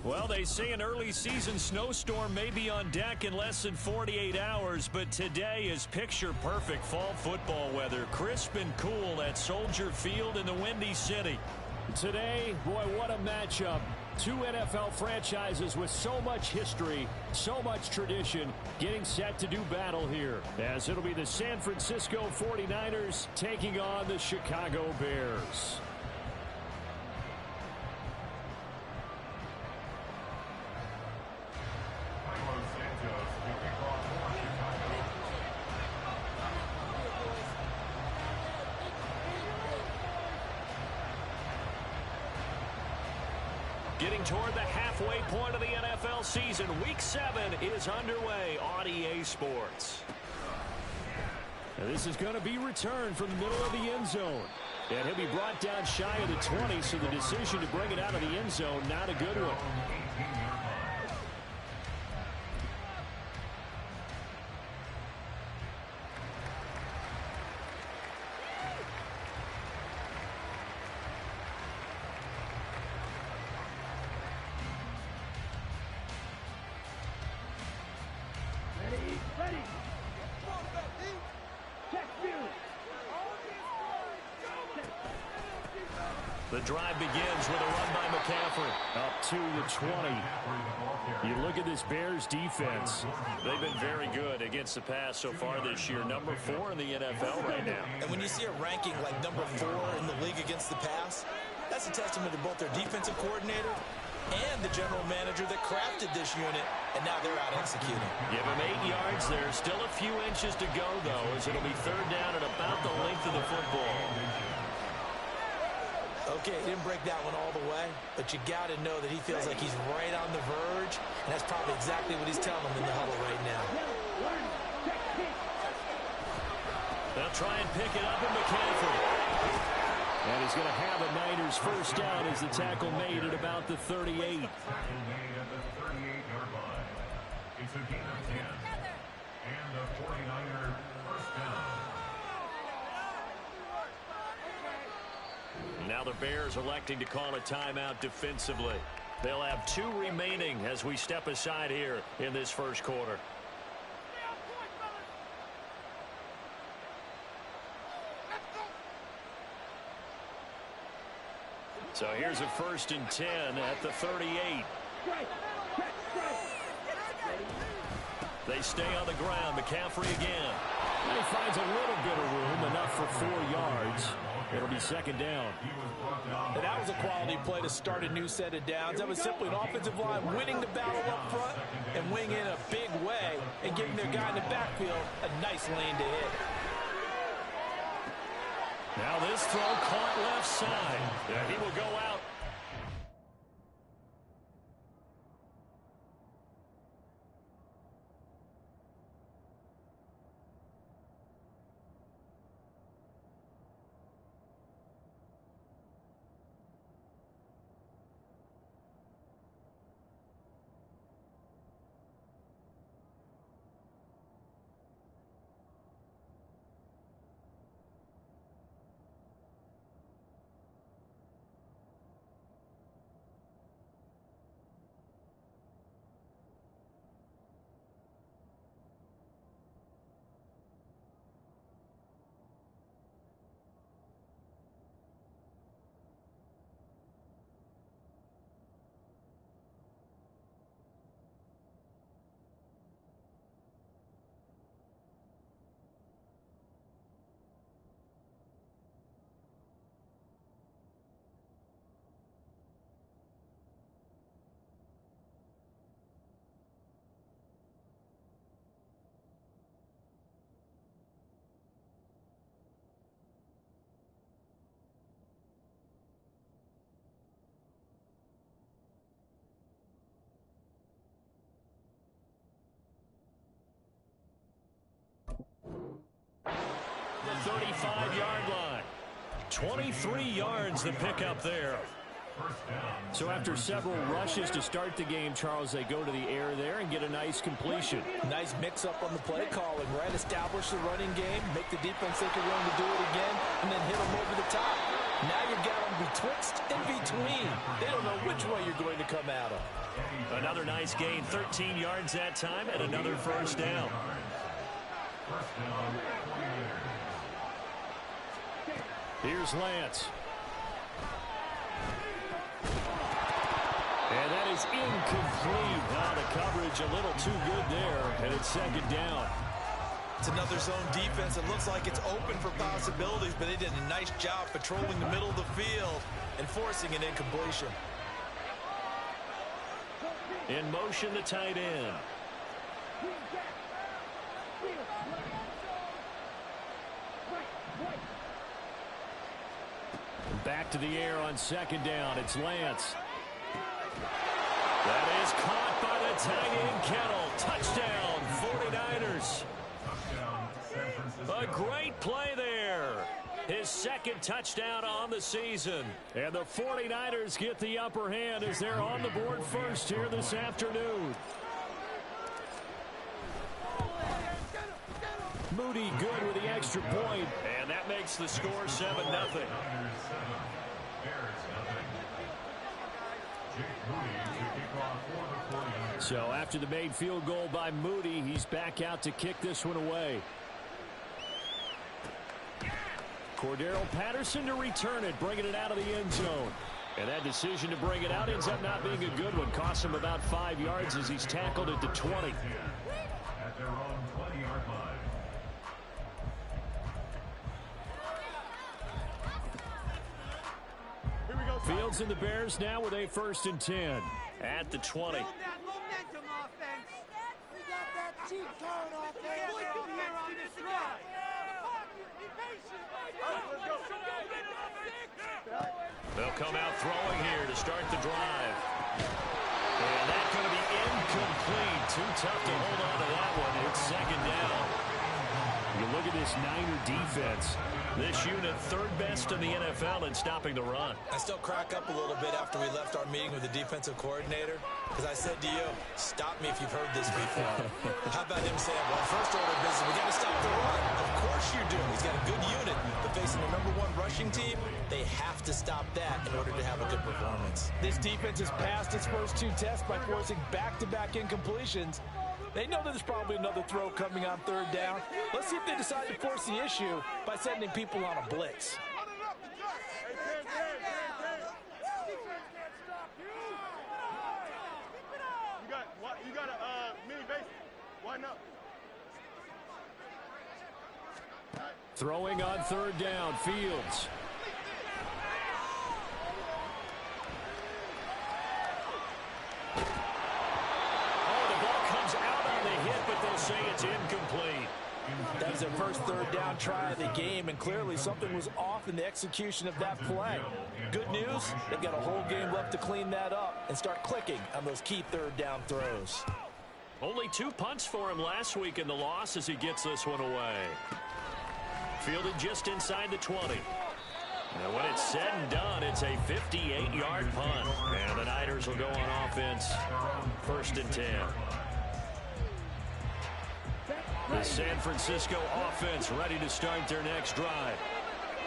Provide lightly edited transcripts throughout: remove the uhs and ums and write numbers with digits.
Well, they say an early season snowstorm may be on deck in less than 48 hours, but today is picture-perfect fall football weather. Crisp and cool at Soldier Field in the Windy City. Today, boy, what a matchup. Two NFL franchises with so much history, so much tradition, getting set to do battle here. As it'll be the San Francisco 49ers taking on the Chicago Bears. Getting toward the halfway point of the NFL season, Week 7 is underway on EA Sports. Now this is going to be returned from the middle of the end zone. And he'll be brought down shy of the 20, so the decision to bring it out of the end zone, not a good one. The drive begins with a run by McCaffrey. Up to the 20. You look at this Bears defense. They've been very good against the pass so far this year. Number 4 in the NFL right now. And when you see a ranking like number 4 in the league against the pass, that's a testament to both their defensive coordinator and the general manager that crafted this unit, and now they're out executing. Give him 8 yards there. Still a few inches to go, though, as it'll be third down at about the length of the football. Okay, he didn't break that one all the way, but you got to know that he feels like he's right on the verge, and that's probably exactly what he's telling them in the huddle right now. They'll try and pick it up in McCaffrey. And he's going to have a Niners first down as the tackle made at about the 38. It's a gain of 10. And the 49er first down. Now the Bears electing to call a timeout defensively. They'll have 2 remaining as we step aside here in this first quarter. So here's a 1st and 10 at the 38. They stay on the ground. McCaffrey again. And he finds a little bit of room, enough for 4 yards. It'll be second down. And that was a quality play to start a new set of downs. That was simply an offensive line winning the battle up front and winning in a big way and giving their guy in the backfield a nice lane to hit. Now this throw caught left side. He will go out. The 35-yard line. 23 yards the pickup there. So after several rushes to start the game, Charles, they go to the air there and get a nice completion. Nice mix-up on the play calling, right? Establish the running game, make the defense think you're going to do it again, and then hit them over the top. Now you've got them betwixt and between. They don't know which way you're going to come at them. Another nice gain, 13 yards that time, and another first down. Here's Lance. And that is incomplete. Now the coverage a little too good there, and it's second down. It's another zone defense. It looks like it's open for possibilities, but they did a nice job patrolling the middle of the field and forcing an incompletion. In motion, the tight end. Back to the air on second down. It's Lance. That is caught by the tight end, Kettle. Touchdown, 49ers. A great play there. His second touchdown on the season. And the 49ers get the upper hand as they're on the board first here this afternoon. Moody good with the extra point. And that makes the score 7-0. So after the made field goal by Moody, he's back out to kick this one away. Cordero Patterson to return it, bringing it out of the end zone. And that decision to bring it out ends up not being a good one. Costs him about 5 yards as he's tackled at the 20. At their own 20-yard line. Fields and the Bears now with a 1st and 10. At the 20. They'll come out throwing here to start the drive. And that's going to be incomplete. Too tough to hold on to that one. It's second down. You look at this Niner defense. This unit, 3rd best in the NFL in stopping the run. I still crack up a little bit after we left our meeting with the defensive coordinator, because I said to you, stop me if you've heard this before. How about him saying, well, first order of business, we got to stop the run. Of course you do. He's got a good unit, but facing the #1 rushing team, they have to stop that in order to have a good performance. This defense has passed its first 2 tests by forcing back-to-back incompletions. They know that there's probably another throw coming on 3rd down. Let's see if they decide to force the issue by sending people on a blitz. You got a mini base. Why not? Throwing on 3rd down, Fields. But they'll say it's incomplete. That was their first 3rd down try of the game, and clearly something was off in the execution of that play. Good news, they've got a whole game left to clean that up and start clicking on those key 3rd down throws. Only 2 punts for him last week in the loss as he gets this one away. Fielded just inside the 20. And when it's said and done, it's a 58-yard punt. And the Niners will go on offense, 1st and 10. The San Francisco offense ready to start their next drive.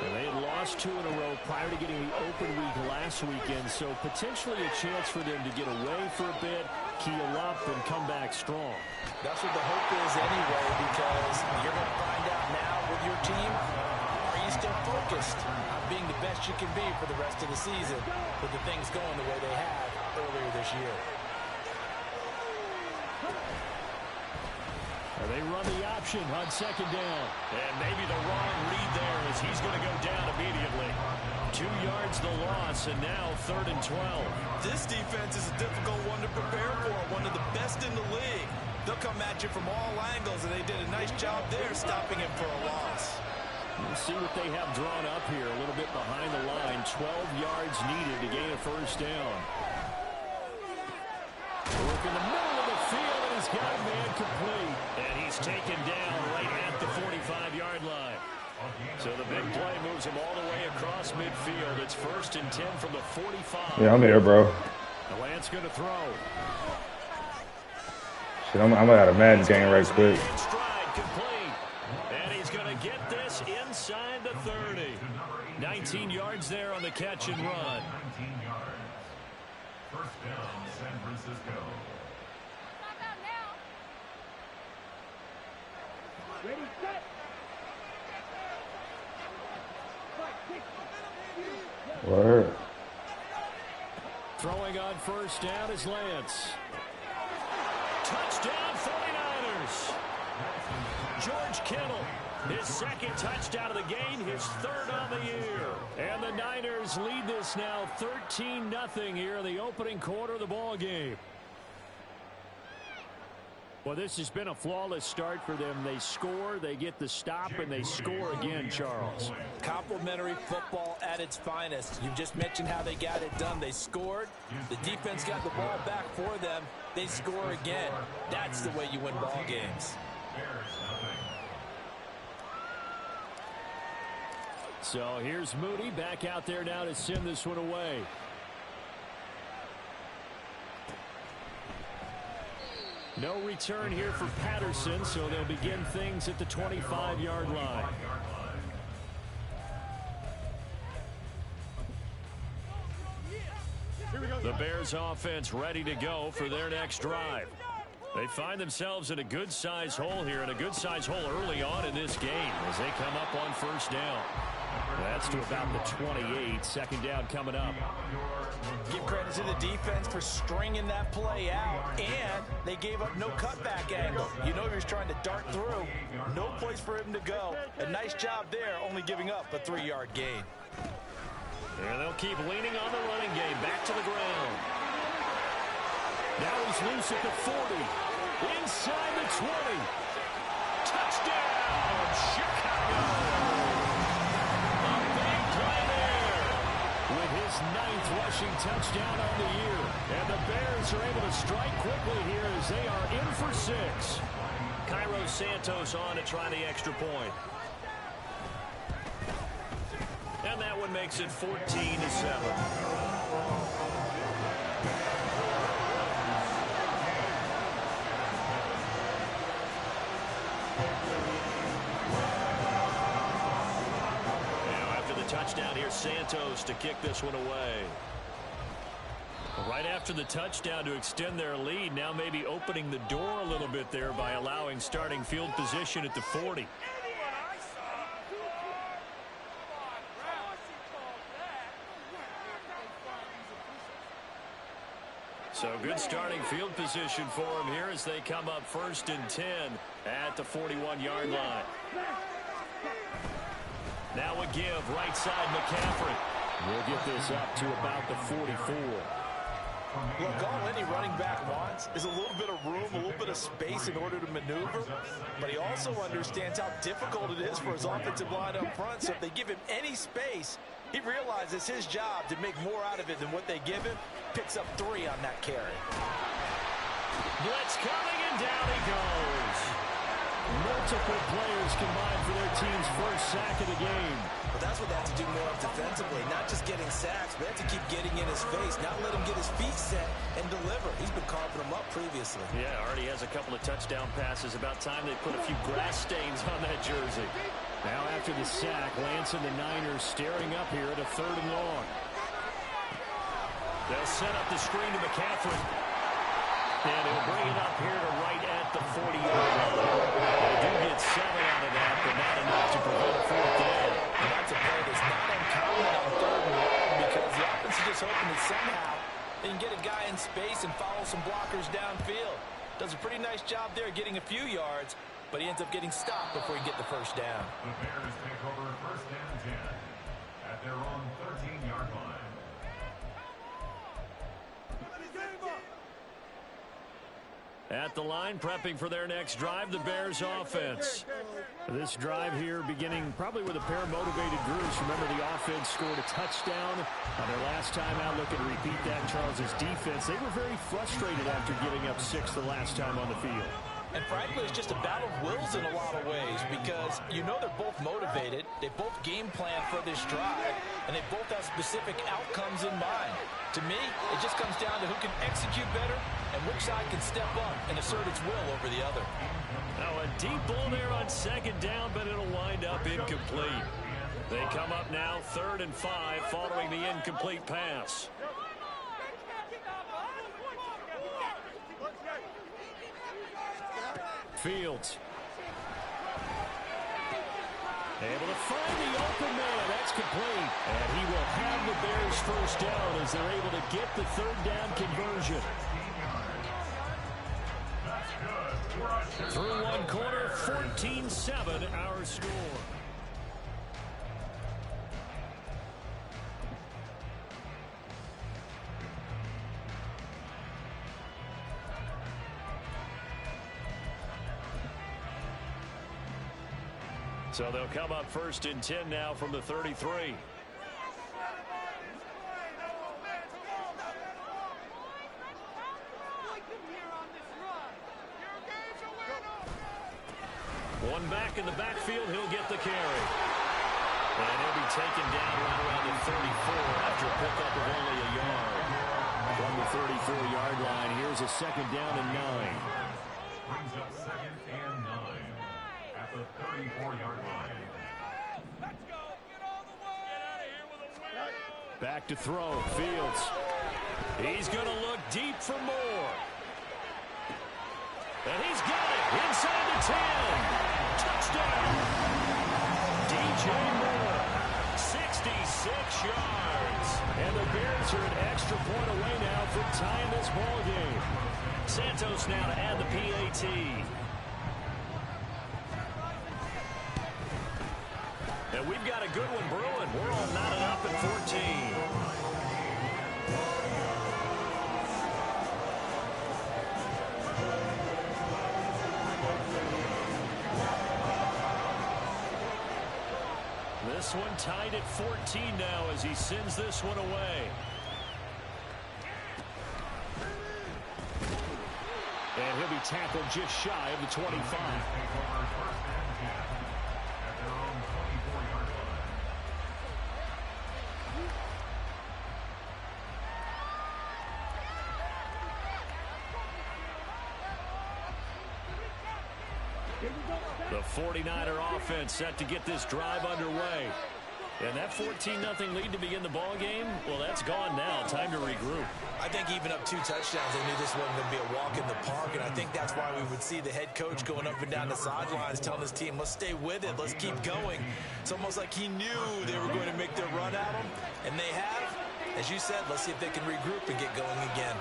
And they had lost 2 in a row prior to getting the open week last weekend, so potentially a chance for them to get away for a bit, keel up, and come back strong. That's what the hope is anyway, because you're going to find out now with your team, are you still focused on being the best you can be for the rest of the season with the things going the way they have earlier this year. And they run the option on 2nd down. And maybe the wrong read there as he's going to go down immediately. 2 yards the loss, and now 3rd and 12. This defense is a difficult one to prepare for, one of the best in the league. They'll come at you from all angles, and they did a nice job there stopping him for a loss. We'll see what they have drawn up here a little bit behind the line. 12 yards needed to gain a 1st down. Work in the middle of the field, and he's got a man complete. And he's taken down right at the 45-yard line. So the big play moves him all the way across midfield. It's 1st and 10 from the 45. Yeah, I'm here, bro. The Lance going to throw. Shit, I'm out of Madden game right quick. Stride complete. And he's going to get this inside the 30. 19 yards there on the catch and run. First down, San Francisco. Ready, set. Word. Throwing on first down is Lance. Touchdown 49ers. George Kittle, his second touchdown of the game, his third on the year. And the Niners lead this now 13-0 here in the opening quarter of the ball game. Well, this has been a flawless start for them. They score, they get the stop, and they score again, Charles. Complimentary football at its finest. You just mentioned how they got it done. They scored. The defense got the ball back for them. They score again. That's the way you win ball games. So here's Moody back out there now to send this one away. No return here for Patterson, so they'll begin things at the 25-yard line. The Bears offense ready to go for their next drive. They find themselves in a good-sized hole here, and a good-sized hole early on in this game as they come up on first down. That's to about the 28. Second down coming up. Give credit to the defense for stringing that play out, and they gave up no cutback angle. You know he was trying to dart through. No place for him to go. A nice job there, only giving up a 3-yard gain. And they'll keep leaning on the running game. Back to the ground. Now he's loose at the 40. Inside the 20. Touchdown, Chicago. With his 9th rushing touchdown on the year. And the Bears are able to strike quickly here as they are in for 6. Cairo Santos on to try the extra point. And that one makes it 14-7. Touchdown here, Santos to kick this one away. Right after the touchdown to extend their lead, now maybe opening the door a little bit there by allowing starting field position at the 40. So good starting field position for them here as they come up 1st and 10 at the 41-yard line. Now a give, right side McCaffrey. We'll get this up to about the 44. Look, all any running back wants is a little bit of room, a little bit of space in order to maneuver. But he also understands how difficult it is for his offensive line up front. So if they give him any space, he realizes his job to make more out of it than what they give him. Picks up 3 on that carry. Blitz coming, and down he goes. Multiple players combined for their team's first sack of the game. But that's what they have to do more of defensively. Not just getting sacks, but they have to keep getting in his face. Not let him get his feet set and deliver. He's been carving them up previously. Yeah, already has a couple of touchdown passes. About time they put a few grass stains on that jersey. Now after the sack, Lance and the Niners staring up here at a 3rd and long. They'll set up the screen to McCaffrey. And he'll bring it up here to right at the 40-yard line. They do get 7 out of that, but not enough to prevent a 4th down. And that's a play that's not uncommon on 3rd and long because the offense is just hoping that somehow they can get a guy in space and follow some blockers downfield. Does a pretty nice job there getting a few yards, but he ends up getting stopped before he can get the first down. The Bears take over 1st and 10 at their own 13-yard line. At the line, prepping for their next drive, the Bears offense. This drive here beginning probably with a pair of motivated groups. Remember, the offense scored a touchdown on their last time out. Look and repeat that. Charles's defense, they were very frustrated after giving up 6 the last time on the field. And frankly, it's just a battle of wills in a lot of ways because you know they're both motivated. They both game plan for this drive, and they both have specific outcomes in mind. To me, it just comes down to who can execute better and which side can step up and assert its will over the other. Now a deep ball there on 2nd down, but it'll wind up incomplete. They come up now 3rd and 5 following the incomplete pass. Fields. Able to find the open man. That's complete. And he will have the Bears first down as they're able to get the third down conversion. Through one quarter, 14-7 our score. So they'll come up 1st and 10 now from the 33. One back in the backfield, he'll get the carry. And he'll be taken down right around the 34 after a pickup of only a yard. From the 34-yard line, here's a 2nd down and 9. Brings up 2nd and 9 at the 34-yard line. Let's go. Get all the way. Get out of here with a win. Back to throw. Fields. He's going to look deep for more. And he's got it inside the 10. Touchdown. DJ Moore. 66 yards. And the Bears are an extra point away now from tying this ball game. Santos now to add the PAT. And we've got a good one brewing. We're all knotted up at 14. This one tied at 14 now as he sends this one away. And he'll be tackled just shy of the 25. The 49er offense set to get this drive underway. And that 14-0 lead to begin the ball game, well, that's gone now. Time to regroup. I think even up 2 touchdowns, they knew this wasn't going to be a walk in the park, and I think that's why we would see the head coach going up and down the sidelines telling his team, let's stay with it, let's keep going. It's almost like he knew they were going to make their run at him, and they have. As you said, let's see if they can regroup and get going again.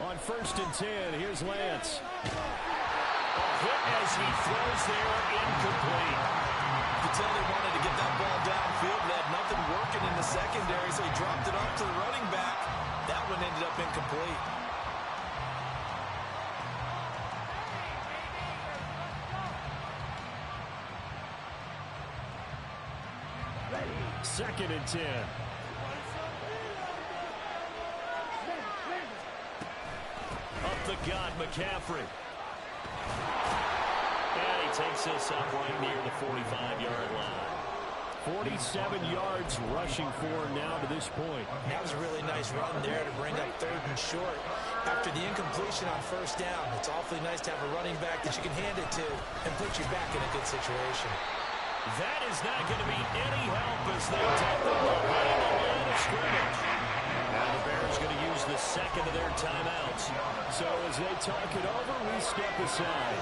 On 1st and 10, here's Lance. A hit as he throws there, incomplete. You could tell they wanted to get that ball downfield. They had nothing working in the secondary, so he dropped it off to the running back. That one ended up incomplete. 2nd and 10. Up the gut, McCaffrey. And he takes this up right near the 45-yard line. 47 yards rushing for now to this point. That was a really nice run there to bring up 3rd and short. After the incompletion on 1st down, it's awfully nice to have a running back that you can hand it to and put you back in a good situation. That is not going to be any help as they take the ball behind the line of scrimmage. Now the Bears going to use the 2nd of their timeouts. So as they talk it over, we step aside.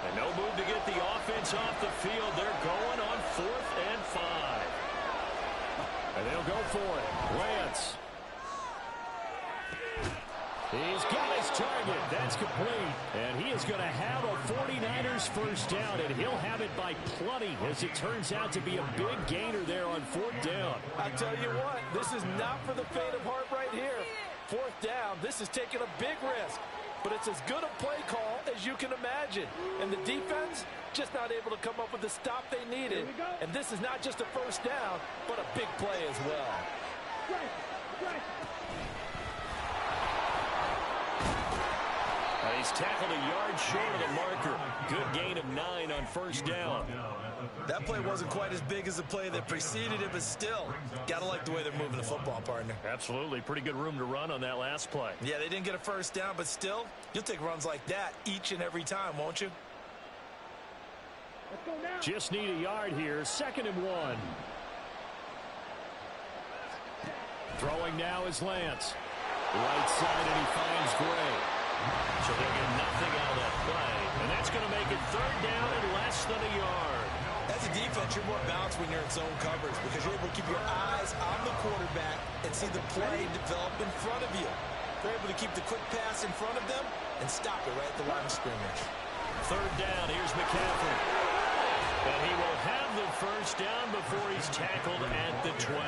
And no move to get the offense off the field. They're going on 4th and 5. And they'll go for it. Lance. He's got his target. That's complete. And he is going to have a 49ers first down, and he'll have it by plenty as it turns out to be a big gainer there on 4th down. I tell you what, this is not for the faint of heart right here. 4th down, this is taking a big risk. But it's as good a play call as you can imagine. And the defense just not able to come up with the stop they needed. And this is not just a first down, but a big play as well. He's tackled a yard short of the marker. Good gain of 9 on first down. That play wasn't quite as big as the play that preceded it, but still, gotta like the way they're moving the football, partner. Absolutely. Pretty good room to run on that last play. Yeah, they didn't get a first down, but still, you'll take runs like that each and every time, won't you? Just need a yard here. 2nd and 1. Throwing now is Lance. Right side, and he finds Gray. So they'll get nothing out of that play. And that's going to make it 3rd down and less than a yard. As a defense, you're more balanced when you're in zone coverage because you're able to keep your eyes on the quarterback and see the play develop in front of you. They're able to keep the quick pass in front of them and stop it right at the line of scrimmage. 3rd down, here's McCaffrey. And he will have the first down before he's tackled at the 12.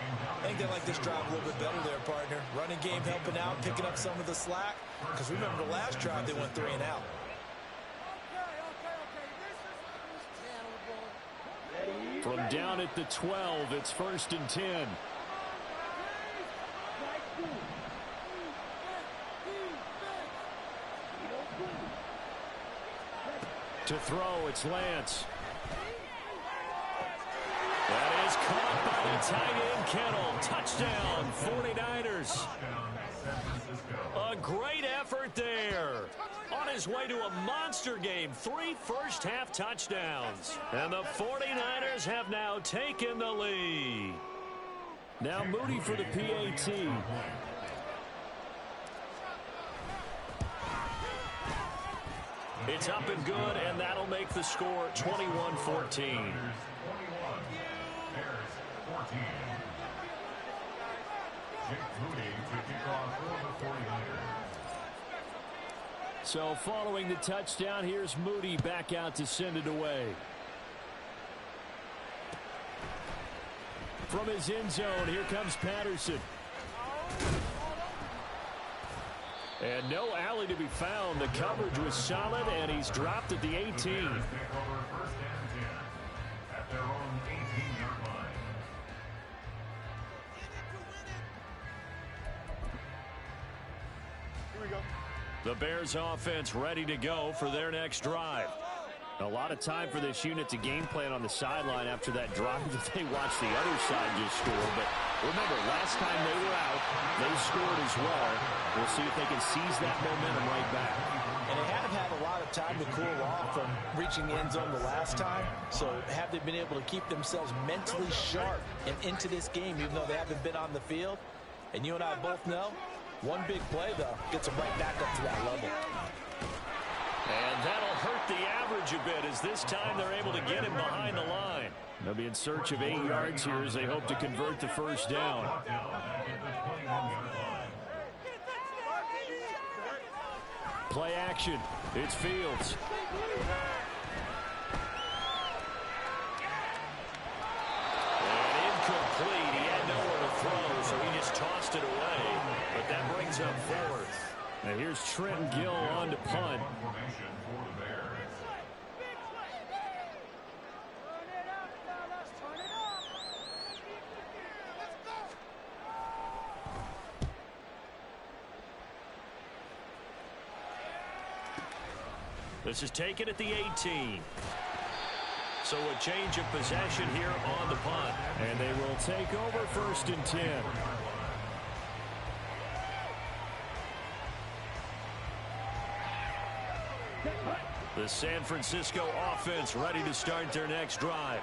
I think they like this drive a little bit better there, partner. Running game helping out, picking up some of the slack. Because remember the last drive, they went 3 and out. From down at the 12, it's 1st and 10. To throw, it's Lance. That is caught by the tight end, Kittle. Touchdown, 49ers. A great effort there. On his way to a monster game, 3 first-half touchdowns. And the 49ers have now taken the lead. Now Moody for the PAT. It's up and good, and that'll make the score 21-14. So following the touchdown, here's Moody back out to send it away. From his end zone, here comes Patterson. And no alley to be found. The coverage was solid, and he's dropped at the 18. The Bears offense ready to go for their next drive. A lot of time for this unit to game plan on the sideline after that drive that they watched the other side just score. But remember, last time they were out, they scored as well. We'll see if they can seize that momentum right back. And they haven't had a lot of time to cool off from reaching the end zone the last time. So have they been able to keep themselves mentally sharp and into this game, even though they haven't been on the field? And you and I both know, one big play, though, gets them right back up to that level. And that'll hurt the average a bit as this time they're able to get him behind the line. They'll be in search of 8 yards here as they hope to convert the first down. Play action. It's Fields. And incomplete. He had nowhere to throw, so he just tossed it away. But that brings up 4th. Now here's Trenton Gill on to punt. This is taken at the 18. So a change of possession here on the punt. And they will take over 1st and 10. The San Francisco offense ready to start their next drive.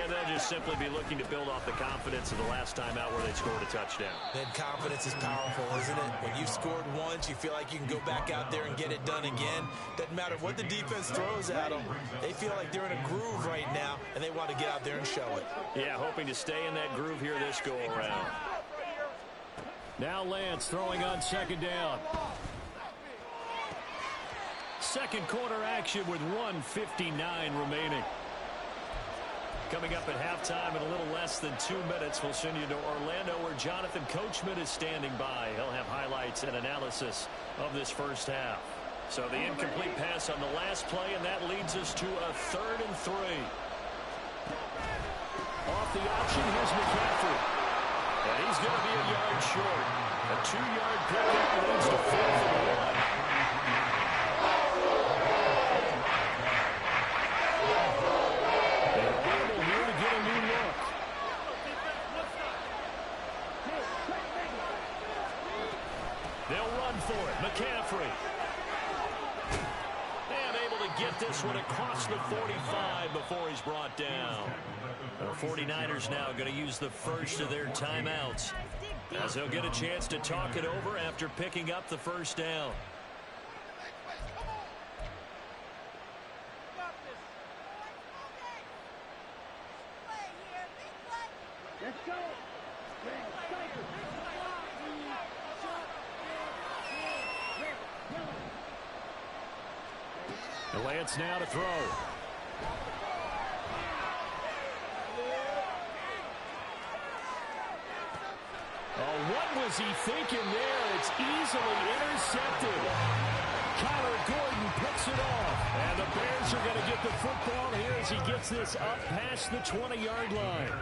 And they'll just simply be looking to build off the confidence of the last time out where they scored a touchdown. Then confidence is powerful, isn't it? When you've scored once, you feel like you can go back out there and get it done again. Doesn't matter what the defense throws at them. They feel like they're in a groove right now, and they want to get out there and show it. Yeah, hoping to stay in that groove here this go-around. Now Lance throwing on 2nd down. Second quarter action with 1:59 remaining. Coming up at halftime in a little less than 2 minutes, we'll send you to Orlando where Jonathan Coachman is standing by. He'll have highlights and analysis of this first half. So the incomplete pass on the last play, and that leads us to a 3rd and 3. Off the option, here's McCaffrey. And he's going to be a yard short. A 2-yard pickup leads to 4th and 1. free. And able to get this one across the 45 before he's brought down. The 49ers now going to use the first of their timeouts, as they'll get a chance to talk it over after picking up the first down. Lance now to throw. Oh, what was he thinking there? It's easily intercepted. Kyler Gordon picks it off. And the Bears are going to get the football here as he gets this up past the 20-yard line.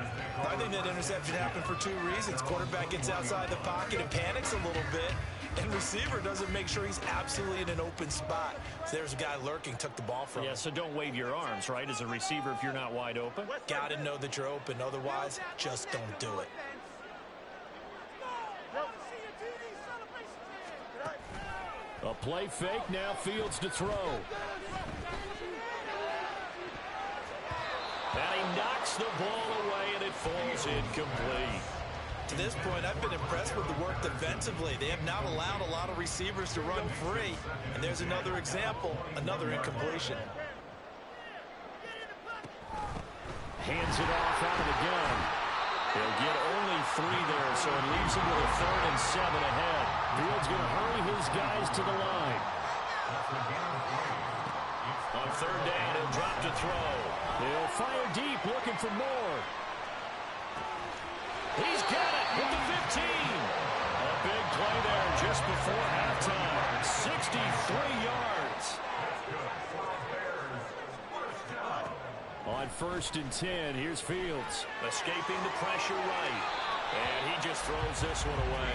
I think that interception happened for two reasons. Quarterback gets outside the pocket and panics a little bit. And receiver doesn't make sure he's absolutely in an open spot. So there's a guy lurking, took the ball from him. Yeah, so don't wave your arms, right, as a receiver if you're not wide open. Got to know that you're open. Otherwise, just don't do it. A play fake, now Fields to throw. And he knocks the ball away, and it falls incomplete. To this point, I've been impressed with the work defensively. They have not allowed a lot of receivers to run free. And there's another example, another incompletion. Hands it off out of the gun. They'll get only 3 there, so it leaves him with a 3rd and 7 ahead. Fields going to hurry his guys to the line. On 3rd down, he'll drop to throw. He'll fire deep, looking for more. He's got it with the 15. A big play there just before halftime. 63 yards. On 1st and 10, here's Fields. Escaping the pressure right. And he just throws this one away.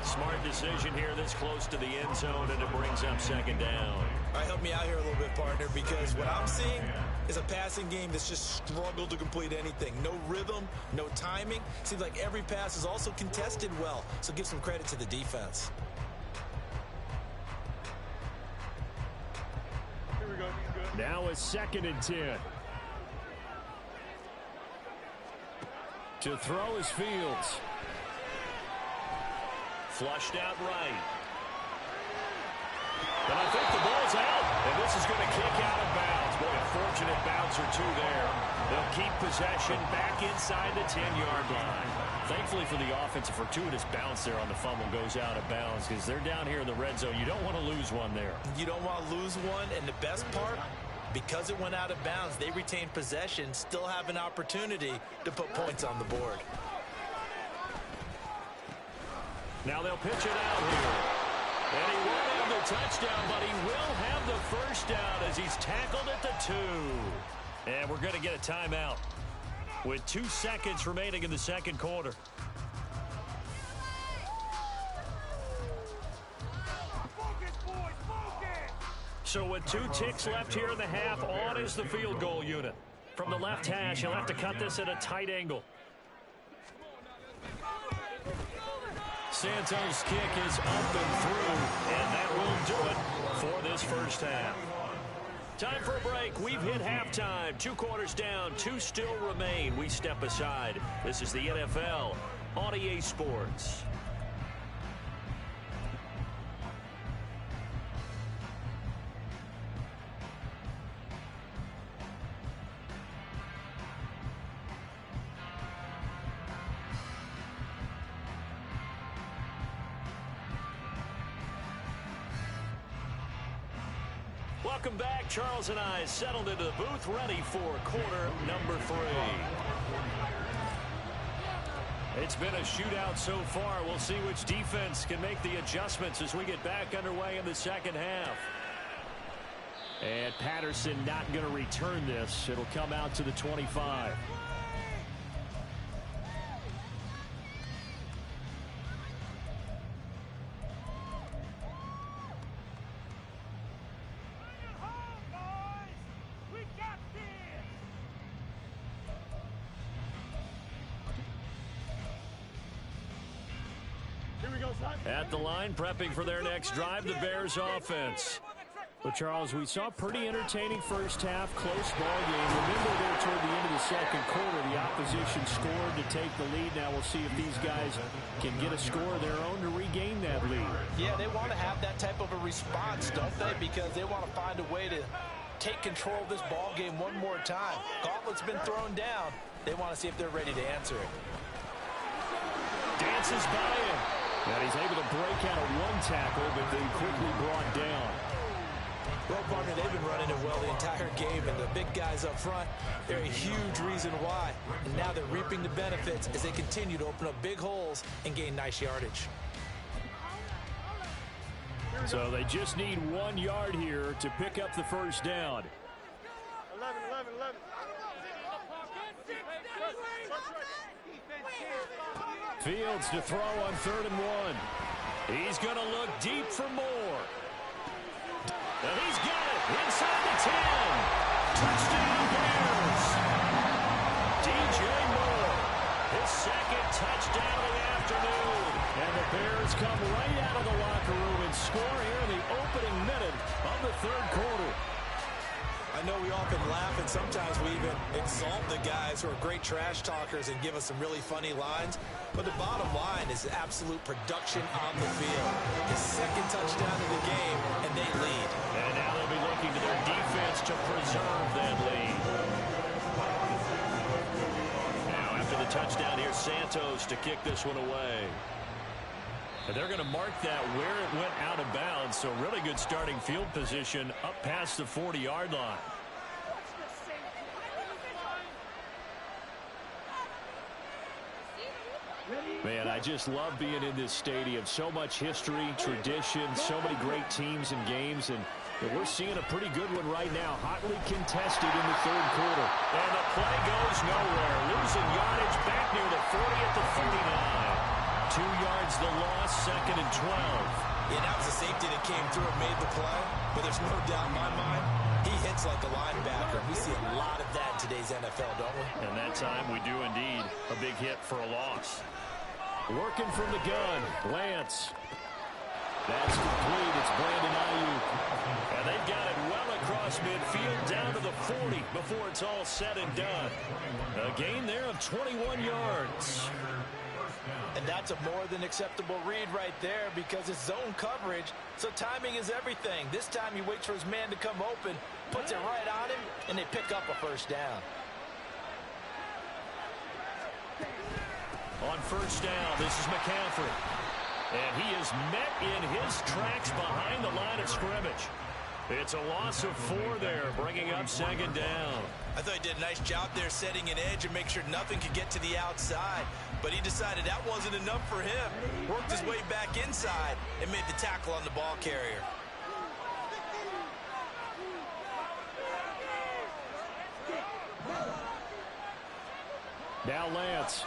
Smart decision here this close to the end zone, and it brings up 2nd down. All right, help me out here a little bit, partner, because what I'm seeing is a passing game that's just struggled to complete anything. No rhythm, no timing. Seems like every pass is also contested well, so give some credit to the defense. Here we go. Now a 2nd and 10. To throw is Fields. Flushed out right. And I think the ball's out. And this is going to kick out of bounds. Boy, a fortunate bounce or two there. They'll keep possession back inside the 10-yard line. Thankfully for the offense, a fortuitous bounce there on the fumble goes out of bounds because they're down here in the red zone. You don't want to lose one there. You don't want to lose one, and the best part, because it went out of bounds, they retained possession, still have an opportunity to put points on the board. Now they'll pitch it out here. And he won't have the touchdown, but he will have the first down as he's tackled at the 2. And we're going to get a timeout with 2 seconds remaining in the 2nd quarter. So with 2 ticks left here in the half, on is the field goal unit. From the left hash, he'll have to cut this at a tight angle. Santos' kick is up and through, and that will do it for this first half. Time for a break. We've hit halftime. 2 quarters down, 2 still remain. We step aside. This is the NFL on EA Sports. Welcome back. Charles and I settled into the booth, ready for quarter number 3. It's been a shootout so far. We'll see which defense can make the adjustments as we get back underway in the 2nd half. And Patterson not going to return this. It'll come out to the 25. Here we go, son. At the line, prepping for their next drive, the Bears offense. Well, Charles, we saw a pretty entertaining first half, close ball game. Remember there toward the end of the second quarter, the opposition scored to take the lead. Now we'll see if these guys can get a score of their own to regain that lead. Yeah, they want to have that type of a response, don't they? Because they want to find a way to take control of this ball game one more time. Gauntlet's been thrown down. They want to see if they're ready to answer it. Dances by him. And he's able to break out of one tackle, but then quickly brought down. Well, partner, they've been running it well the entire game, and the big guys up front, they're a huge reason why. And now they're reaping the benefits as they continue to open up big holes and gain nice yardage. So they just need 1 yard here to pick up the first down. 11. Fields to throw on 3rd and 1. He's going to look deep for more. And he's got it inside the 10. Touchdown Bears. DJ Moore, his second touchdown of the afternoon. And the Bears come right out of the locker room and score here in the opening minute of the 3rd quarter. I know we often laugh, and sometimes we even exalt the guys who are great trash talkers and give us some really funny lines. But the bottom line is absolute production on the field. His second touchdown of the game, and they lead. And now they'll be looking to their defense to preserve that lead. Now, after the touchdown, here's Santos to kick this one away. And they're going to mark that where it went out of bounds, so really good starting field position up past the 40-yard line. Man, I just love being in this stadium. So much history, tradition, so many great teams and games, and we're seeing a pretty good one right now, hotly contested in the 3rd quarter. And the play goes nowhere, losing yardage back near the 40 at the 39. 2 yards the loss, 2nd and 12. Yeah, that was a safety that came through and made the play, but there's no doubt in my mind, he hits like a linebacker. We see a lot of that in today's NFL, don't we? And that time we do indeed a big hit for a loss. Working from the gun, Lance. That's complete. It's Brandon Ayuk. And they've got it well across midfield down to the 40 before it's all said and done. A gain there of 21 yards. And that's a more than acceptable read right there because it's zone coverage, so timing is everything. This time he waits for his man to come open, puts it right on him, and they pick up a first down. On first down, this is McCaffrey. And he is met in his tracks behind the line of scrimmage. It's a loss of 4 there, bringing up 2nd down. I thought he did a nice job there setting an edge and make sure nothing could get to the outside. But he decided that wasn't enough for him. Worked his way back inside and made the tackle on the ball carrier. Now Lance.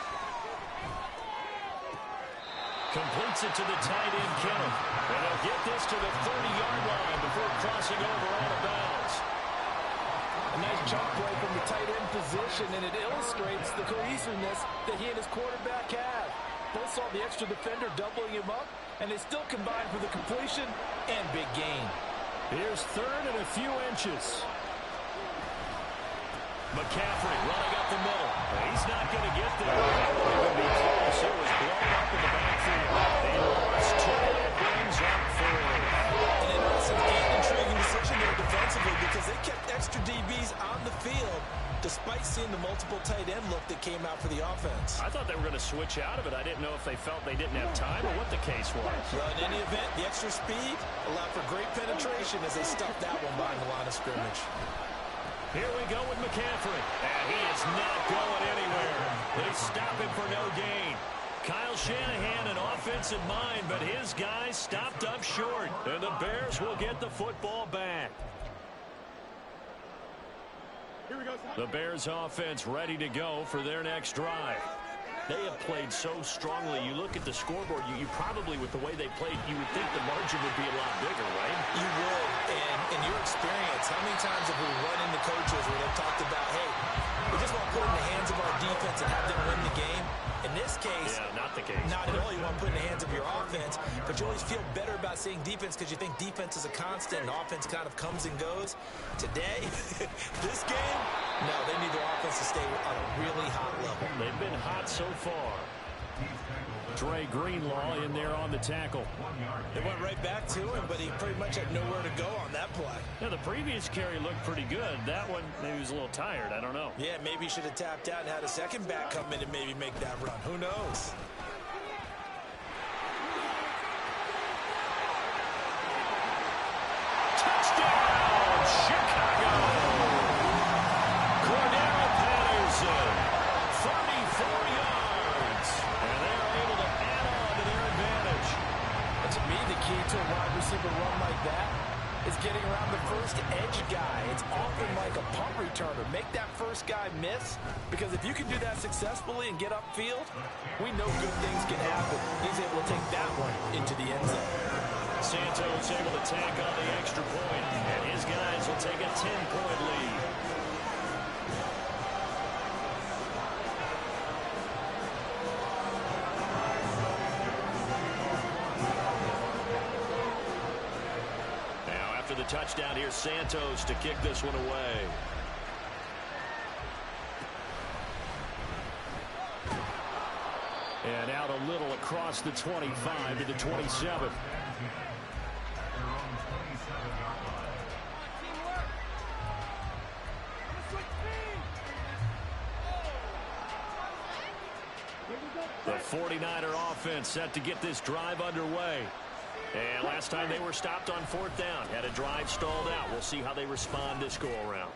Completes it to the tight end, Kittle. And he'll get this to the 30-yard line before crossing over out of bounds. A nice chunk play from the tight end position, and it illustrates the cohesiveness that he and his quarterback have. Both saw the extra defender doubling him up, and they still combined for the completion and big gain. Here's 3rd and a few inches. McCaffrey running up the middle. He's not going to get there. That would even be close. It was blown up in the backfield. They lost 2. It brings up 4. An interesting and intriguing decision there defensively because they kept extra DBs on the field despite seeing the multiple tight end look that came out for the offense. I thought they were going to switch out of it. I didn't know if they felt they didn't have time or what the case was. Well, in any event, the extra speed allowed for great penetration as they stuffed that one behind the line of scrimmage. Here we go with McCaffrey. And he is not going anywhere. They stop him for no gain. Kyle Shanahan, an offensive mind, but his guys stopped up short. And the Bears will get the football back. The Bears offense ready to go for their next drive. They have played so strongly. You look at the scoreboard, you probably, with the way they played, you would think the margin would be a lot bigger, right? You would, and in your experience, defense. How many times have we run into coaches where they've talked about, hey, we just want to put it in the hands of our defense and have them win the game? In this case, not the case. Not at all. You want to put it in the hands of your offense, but you always feel better about saying defense because you think defense is a constant and offense kind of comes and goes. Today, this game, no, they need their offense to stay on a really hot level. They've been hot so far. Dre Greenlaw in there on the tackle. They went right back to him, but he pretty much had nowhere to go on that play. Yeah, the previous carry looked pretty good. That one, maybe he was a little tired. I don't know. Yeah, maybe he should have tapped out and had a second back come in and maybe make that run. Who knows? Touchdown, Chicago! Cordero Patterson, 34 yards. And they're able to add on to their advantage. And to me, the key to a wide receiver run like that is getting around the first edge guy. It's often like a punt returner. Make that first guy miss, because if you can do that successfully and get upfield, we know good things can happen. He's able to take that one into the end zone. Santos able to tack on the extra point, and his guys will take a 10-point lead. Now after the touchdown, here's Santos to kick this one away. And out a little across the 25 to the 27. The 49er offense set to get this drive underway. And last time they were stopped on fourth down, had a drive stalled out. We'll see how they respond this go-around.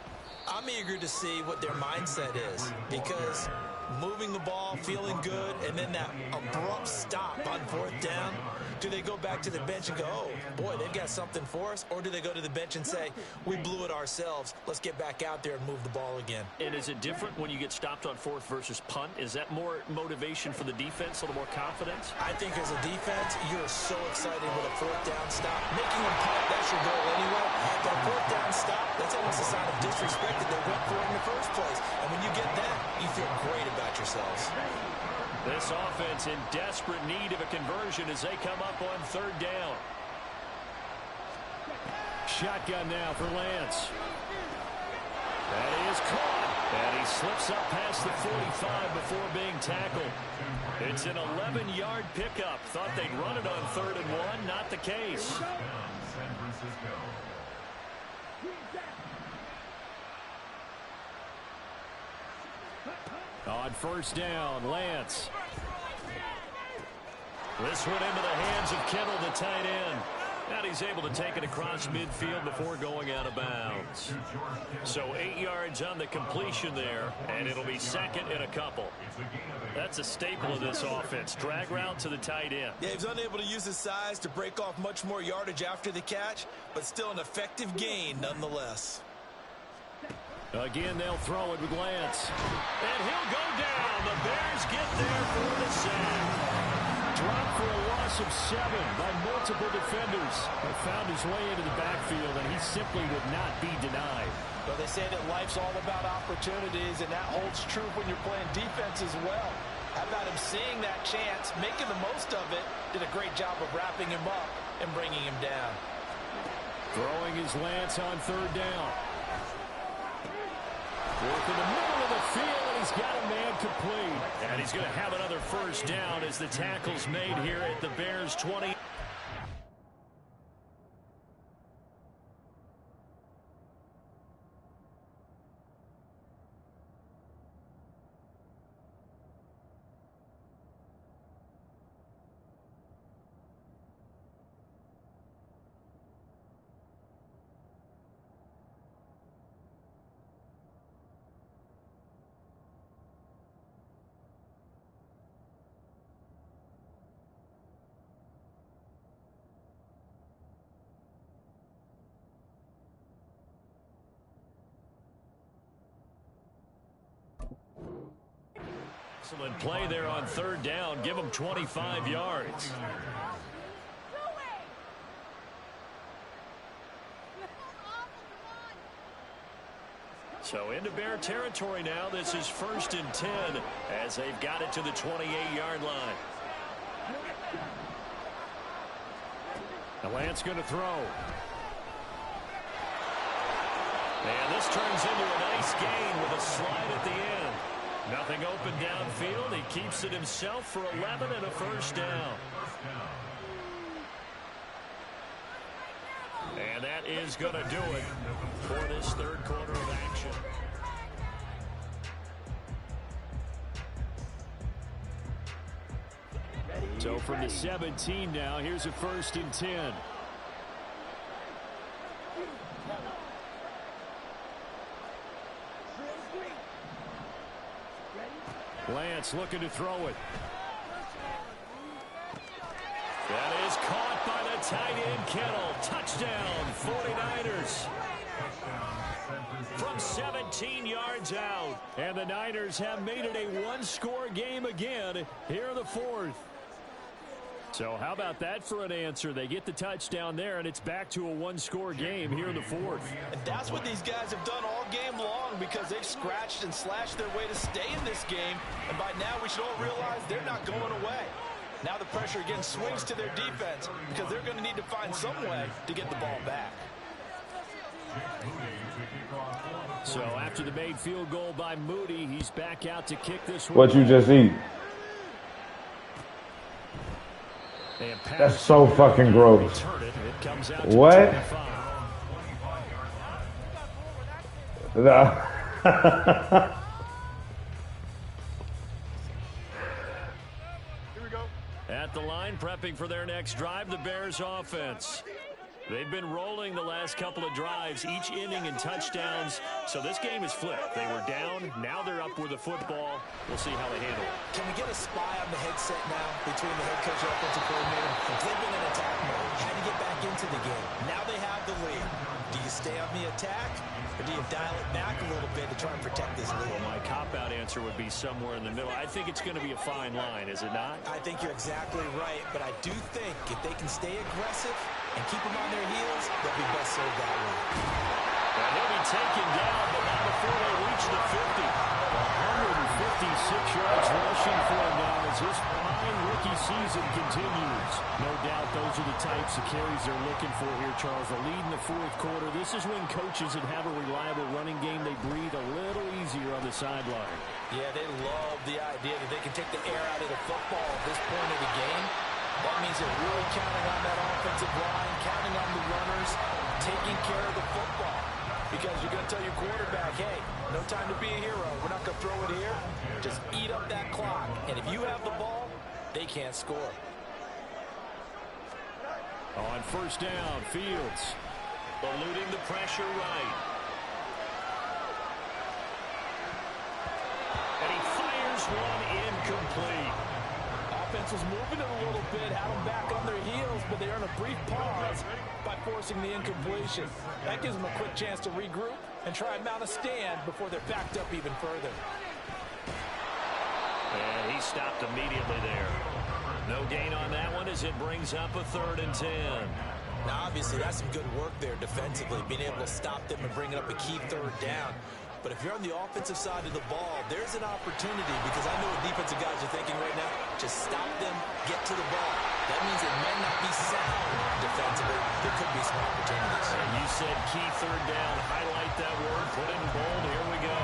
I'm eager to see what their mindset is, because moving the ball, feeling good, and then that abrupt stop on fourth down, do they go back to the bench and go, oh, boy, they've got something for us? Or do they go to the bench and say, we blew it ourselves, let's get back out there and move the ball again? And is it different when you get stopped on fourth versus punt? Is that more motivation for the defense, a little more confidence? I think as a defense, you're so excited with a fourth down stop. Making them punt, that's your goal anyway. But a fourth down stop, that's almost a sign of disrespect that they went for it in the first place. And when you get that, you feel great about yourselves. This offense in desperate need of a conversion as they come up on third down. Shotgun now for Lance. That is caught. And he slips up past the 45 before being tackled. It's an 11-yard pickup. Thought they'd run it on 3rd and 1. Not the case. San Francisco. On first down, Lance. This one into the hands of Kittle, the tight end. And he's able to take it across midfield before going out of bounds. So 8 yards on the completion there, and it'll be second and a couple. That's a staple of this offense. Drag route to the tight end. Yeah, he's unable to use his size to break off much more yardage after the catch, but still an effective gain nonetheless. Again, they'll throw it with Lance. And he'll go down. The Bears get there for the sack. Dropped for a loss of 7 by multiple defenders. He found his way into the backfield, and he simply would not be denied. But they say that life's all about opportunities, and that holds true when you're playing defense as well. How about him seeing that chance, making the most of it, did a great job of wrapping him up and bringing him down. Throwing his Lance on third down. Work in the middle of the field, and he's got a man complete. And he's going to have another first down as the tackle's made here at the Bears' 20. Excellent play there on third down. Give them 25 yards. So into Bear territory now. This is 1st and 10 as they've got it to the 28-yard line. And Lance going to throw. And this turns into a nice gain with a slide at the end. Nothing open downfield. He keeps it himself for 11 and a first down. And that is going to do it for this third quarter of action. So from the 17 now, here's a 1st and 10. Lance looking to throw it. That is caught by the tight end Kittle. Touchdown, 49ers. From 17 yards out. And the Niners have made it a one-score game again here in the 4th. So how about that for an answer? They get the touchdown there, and it's back to a one-score game here in the 4th. And that's what these guys have done all game long because they've scratched and slashed their way to stay in this game. And by now we should all realize they're not going away. Now the pressure again swings to their defense because they're going to need to find some way to get the ball back. So after the made field goal by Moody, he's back out to kick this one. What you just eat? That's so fucking gross. What? At the line, prepping for their next drive, the Bears offense. They've been rolling the last couple of drives, each inning in touchdowns. So this game is flipped. They were down. Now they're up with the football. We'll see how they handle it. Can we get a spy on the headset now between the head coach and offensive coordinator? They've been in attack mode. Had to get back into the game. Now they have the lead. Do you stay on the attack, or do you dial it back a little bit to try and protect this lead? Well, my cop-out answer would be somewhere in the middle. I think it's going to be a fine line, is it not? I think you're exactly right, but I do think if they can stay aggressive and keep them on their heels, they'll be best served that way. And he'll be taken down, but not before they reach the 50. 156 yards rushing for him now as his fine rookie season continues. No doubt those are the types of carries they're looking for here, Charles. The lead in the 4th quarter. This is when coaches that have a reliable running game, they breathe a little easier on the sideline. Yeah, they love the idea that they can take the air out of the football at this point of the game. That means they're really counting on that offensive line, counting on the runners, taking care of the football. Because you're going to tell your quarterback, hey, no time to be a hero. We're not going to throw it here. Just eat up that clock. And if you have the ball, they can't score. On 1st down, Fields. eluding the pressure right. And he fires one incomplete. Offense was moving it a little bit, had them back on their heels, but they earn a brief pause by forcing the incompletion. That gives them a quick chance to regroup and try and mount a stand before they're backed up even further. And he stopped immediately there. No gain on that one as it brings up a 3rd and 10. Now, obviously, that's some good work there defensively, being able to stop them and bring it up a key 3rd down. But if you're on the offensive side of the ball, there's an opportunity, because I know what defensive guys are thinking right now. Just stop them, get to the ball. That means it might not be sound defensively. There could be some opportunities. And you said key 3rd down. Highlight that word. Put it in bold. Here we go.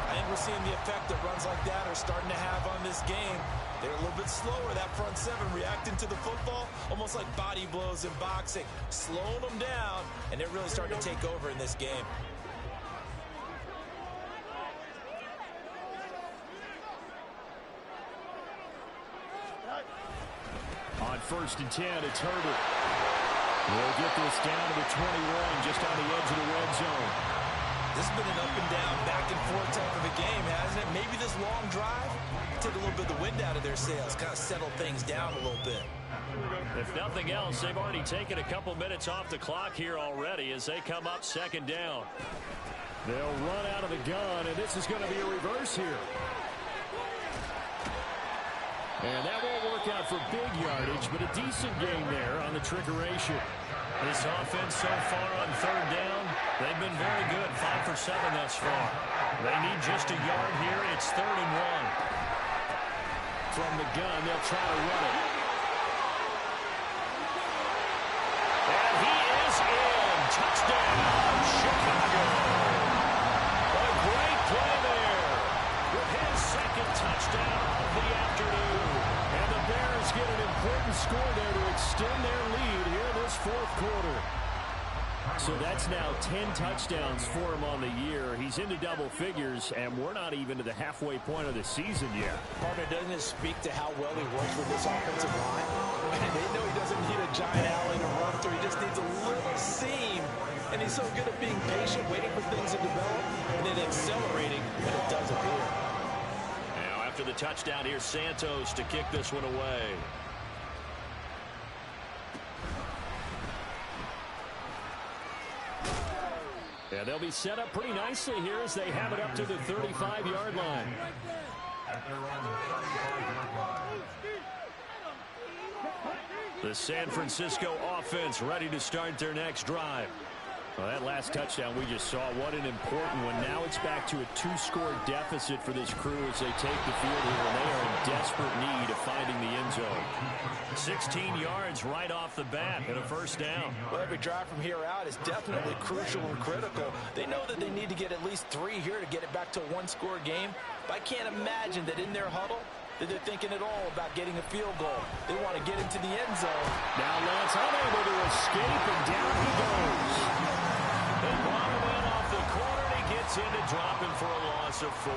I think we're seeing the effect that runs like that are starting to have on this game. They're a little bit slower, that front 7, reacting to the football, almost like body blows in boxing, slowing them down, and they're really starting to take over in this game. On 1st and 10, it's Herbert. We'll get this down to the 21, just on the edge of the red zone. This has been an up and down, back and forth type of a game, hasn't it? Maybe this long drive took a little bit of the wind out of their sails, kind of settled things down a little bit. If nothing else, they've already taken a couple minutes off the clock here already as they come up 2nd down. They'll run out of the gun, and this is going to be a reverse here. And that won't work out for big yardage, but a decent game there on the trickeration. This offense so far on 3rd down, they've been very good. 5 for for 7 thus far. They need just a yard here. It's 3rd and 1. From the gun, they'll try to run it. And he is in. Touchdown, Chicago. A great play there with his 2nd touchdown of the afternoon. And the Bears get an important score there to extend their lead here in this 4th quarter. So that's now 10 touchdowns for him on the year. He's into double figures, and we're not even to the halfway point of the season yet. Partner, doesn't it speak to how well he works with this offensive line? And they know he doesn't need a giant alley to run through. He just needs a little seam. And he's so good at being patient, waiting for things to develop, and then accelerating when it does appear. Now after the touchdown, here's Santos to kick this one away. Yeah, they'll be set up pretty nicely here as they have it up to the 35-yard line. At their own 35-yard line. The San Francisco offense ready to start their next drive. Well, that last touchdown we just saw, what an important one. Now it's back to a 2-score deficit for this crew as they take the field here, and they are in desperate need of finding the end zone. 16 yards right off the bat and a 1st down. Well, every drive from here out is definitely crucial and critical. They know that they need to get at least 3 here to get it back to a 1-score game. But I can't imagine that in their huddle that they're thinking at all about getting a field goal. They want to get into the end zone. Now Lance unable to escape, and down he goes. They brought him in off the corner, and he gets into dropping for a loss of 4.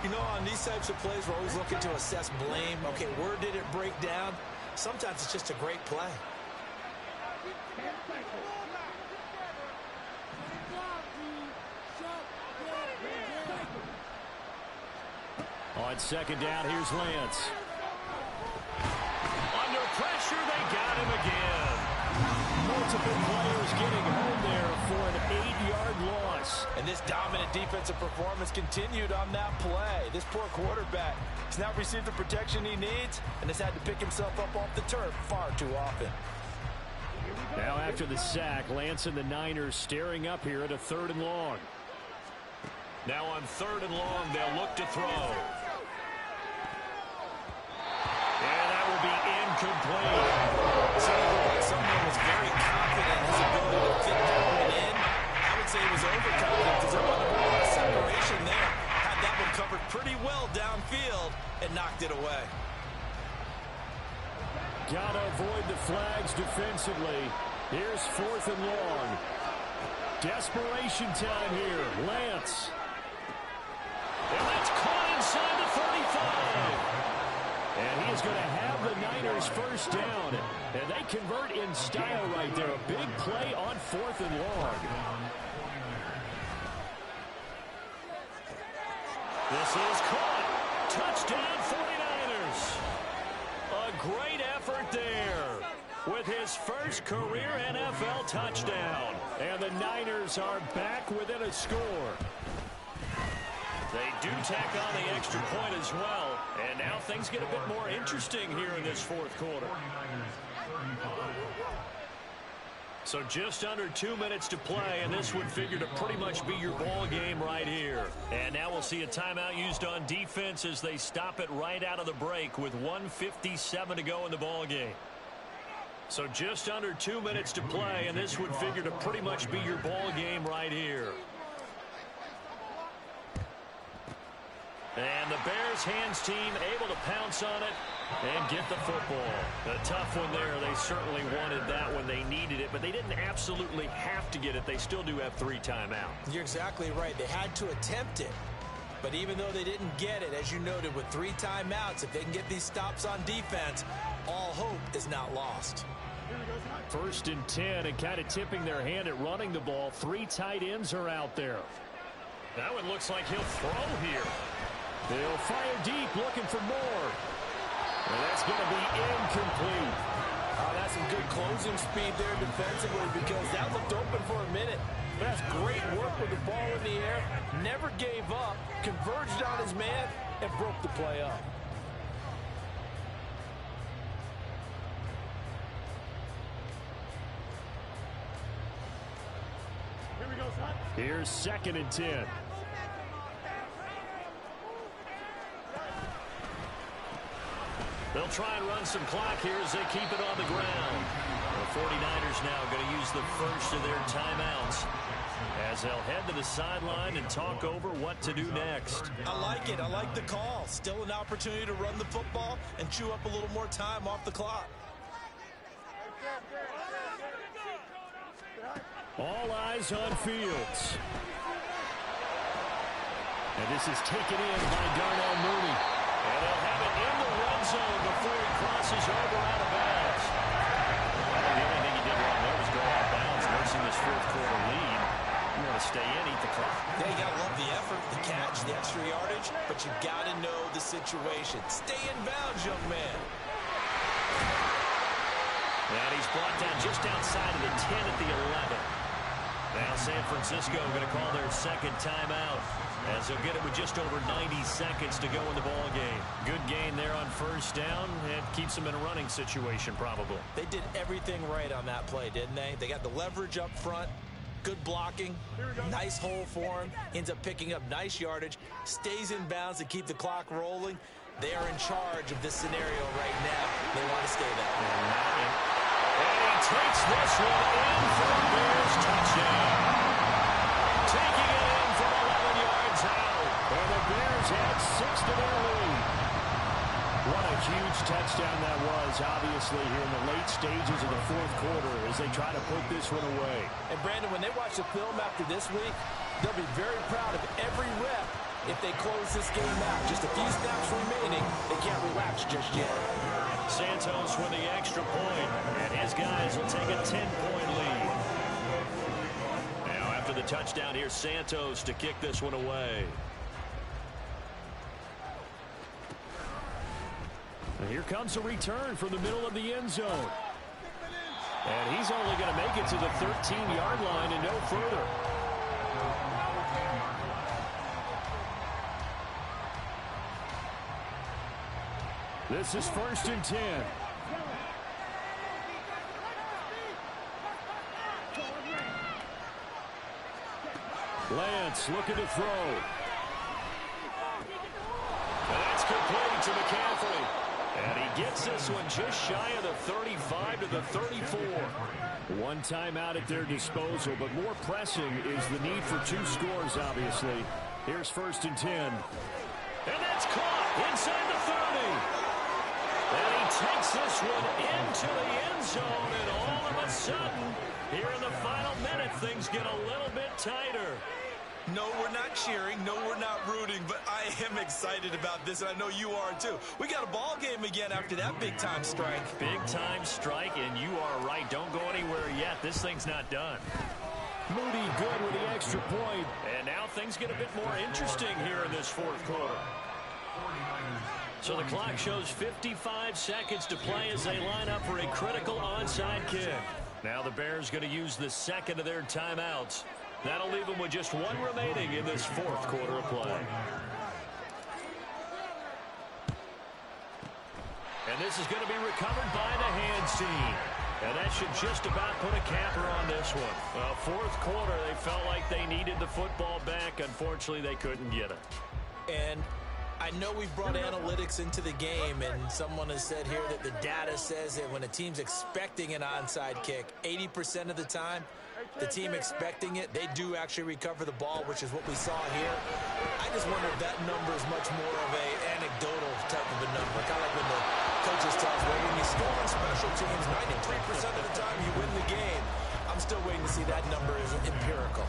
You know, on these types of plays, we're always looking to assess blame. Okay, where did it break down? Sometimes it's just a great play. On 2nd down, here's Lance. Under pressure, they got him again. Multiple players getting home there for an 8-yard loss. And this dominant defensive performance continued on that play. This poor quarterback has not received the protection he needs and has had to pick himself up off the turf far too often. Now after the sack, Lance and the Niners staring up here at a 3rd and long. Now on 3rd and long, they'll look to throw. And that will be incomplete. Sounded like someone was very confident in his ability to fit that one in. I would say he was overconfident because there wasn't a lot of separation there. Had that one covered pretty well downfield and knocked it away. Gotta avoid the flags defensively. Here's 4th and long. Desperation time here. Lance. And that's caught inside the 35. And he is going to have the Niners 1st down. And they convert in style right there. A big play on 4th and long. This is caught. Touchdown 49ers. A great effort there with his 1st career NFL touchdown. And the Niners are back within a score. They do tack on the extra point as well. And now things get a bit more interesting here in this 4th quarter. So just under 2 minutes to play, and this would figure to pretty much be your ball game right here. And now we'll see a timeout used on defense as they stop it right out of the break with 1:57 to go in the ball game. So just under 2 minutes to play, and this would figure to pretty much be your ball game right here. And the Bears hands team able to pounce on it and get the football. A tough one there. They certainly wanted that when they needed it, but they didn't absolutely have to get it. They still do have 3 timeouts. You're exactly right. They had to attempt it. But even though they didn't get it, as you noted, with 3 timeouts, if they can get these stops on defense, all hope is not lost. 1st and 10, and kind of tipping their hand at running the ball. 3 tight ends are out there. That one looks like he'll throw here. They'll fire deep, looking for more. And that's going to be incomplete. That's some good closing speed there defensively because that looked open for a minute. But that's great work with the ball in the air. Never gave up, converged on his man, and broke the play up. Here we go, Here's 2nd and 10. They'll try and run some clock here as they keep it on the ground. The 49ers now going to use the first of their timeouts as they'll head to the sideline and talk over what to do next. I like it. I like the call. Still an opportunity to run the football and chew up a little more time off the clock. All eyes on Fields. And this is taken in by Darnell Mooney. And they'll have it in the red zone before he crosses over out of bounds. The only thing he did wrong there was go out of bounds, nursing this 4th quarter lead. You want to stay in, eat the clock. Yeah, you got to love the effort, the catch, the extra yardage, but you got to know the situation. Stay in bounds, young man. And he's brought down just outside of the 10 at the 11. Now San Francisco going to call their 2nd timeout as they'll get it with just over 90 seconds to go in the ball game. Good gain there on 1st down and keeps them in a running situation probably. They did everything right on that play, didn't they? They got the leverage up front, good blocking, nice hole for him, ends up picking up nice yardage, stays in bounds to keep the clock rolling. They are in charge of this scenario right now. They want to stay that way. And he takes this one in for a Bears touchdown. Taking it in from 11 yards out. And the Bears add 6 to their lead. What a huge touchdown that was, obviously, here in the late stages of the 4th quarter as they try to put this one away. And, Brandon, when they watch the film after this week, they'll be very proud of every rep if they close this game out. Just a few snaps remaining. They can't relax just yet. Santos with the extra point, and his guys will take a 10-point lead. Now after the touchdown, here's Santos to kick this one away. And here comes a return from the middle of the end zone. And he's only going to make it to the 13-yard line and no further. This is 1st and 10. Lance looking to throw. And that's complete to McCaffrey. And he gets this one just shy of the 35 to the 34. One timeout at their disposal, but more pressing is the need for 2 scores, obviously. Here's 1st and 10. And that's caught inside the 30. And he takes this one into the end zone, and all of a sudden, here in the final minute, things get a little bit tighter. No, we're not cheering. No, we're not rooting, but I am excited about this, and I know you are too. We got a ball game again after that big-time strike. Big-time strike, and you are right. Don't go anywhere yet. This thing's not done. Moody good with the extra point. And now things get a bit more interesting here in this 4th quarter. So the clock shows 55 seconds to play as they line up for a critical onside kick. Now the Bears going to use the 2nd of their timeouts. That'll leave them with just 1 remaining in this 4th quarter of play. And this is going to be recovered by the hands team. And that should just about put a capper on this one. Well, 4th quarter, they felt like they needed the football back. Unfortunately, they couldn't get it. And I know we've brought analytics into the game, and someone has said here that the data says that when a team's expecting an onside kick, 80% of the time, the team expecting it, they do actually recover the ball, which is what we saw here. I just wonder if that number is much more of a anecdotal type of a number. Kind of like when the coaches tell us, well, when you score on special teams, 93% of the time you win the game. I'm still waiting to see that number is empirical.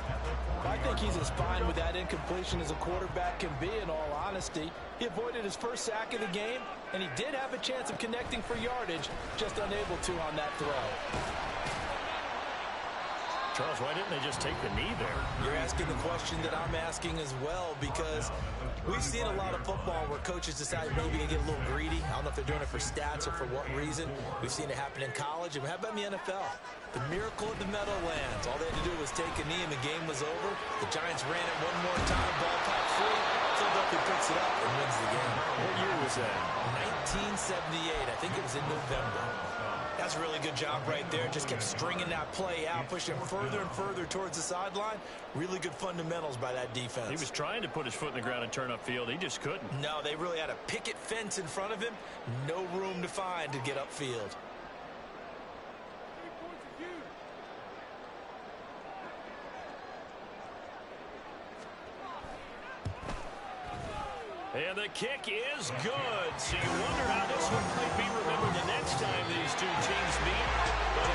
I think he's as fine with that incompletion as a quarterback can be, in all honesty. He avoided his first sack of the game, and he did have a chance of connecting for yardage, just unable to on that throw. Charles, why didn't they just take the knee there? You're asking the question that I'm asking as well, because we've seen a lot of football where coaches decide maybe to get a little greedy. I don't know if they're doing it for stats or for what reason. We've seen it happen in college. And how about in the NFL? The miracle of the Meadowlands. All they had to do was take a knee and the game was over. The Giants ran it one more time, ball popped free. Philadelphia picks it up and wins the game. What year was that? 1978. I think it was in November. That's a really good job right there. Just kept stringing that play out, pushing further and further towards the sideline. Really good fundamentals by that defense. He was trying to put his foot in the ground and turn upfield. He just couldn't. No, they really had a picket fence in front of him. No room to find to get upfield. And the kick is good. So you wonder how this one might be remembered the next time these two teams meet. But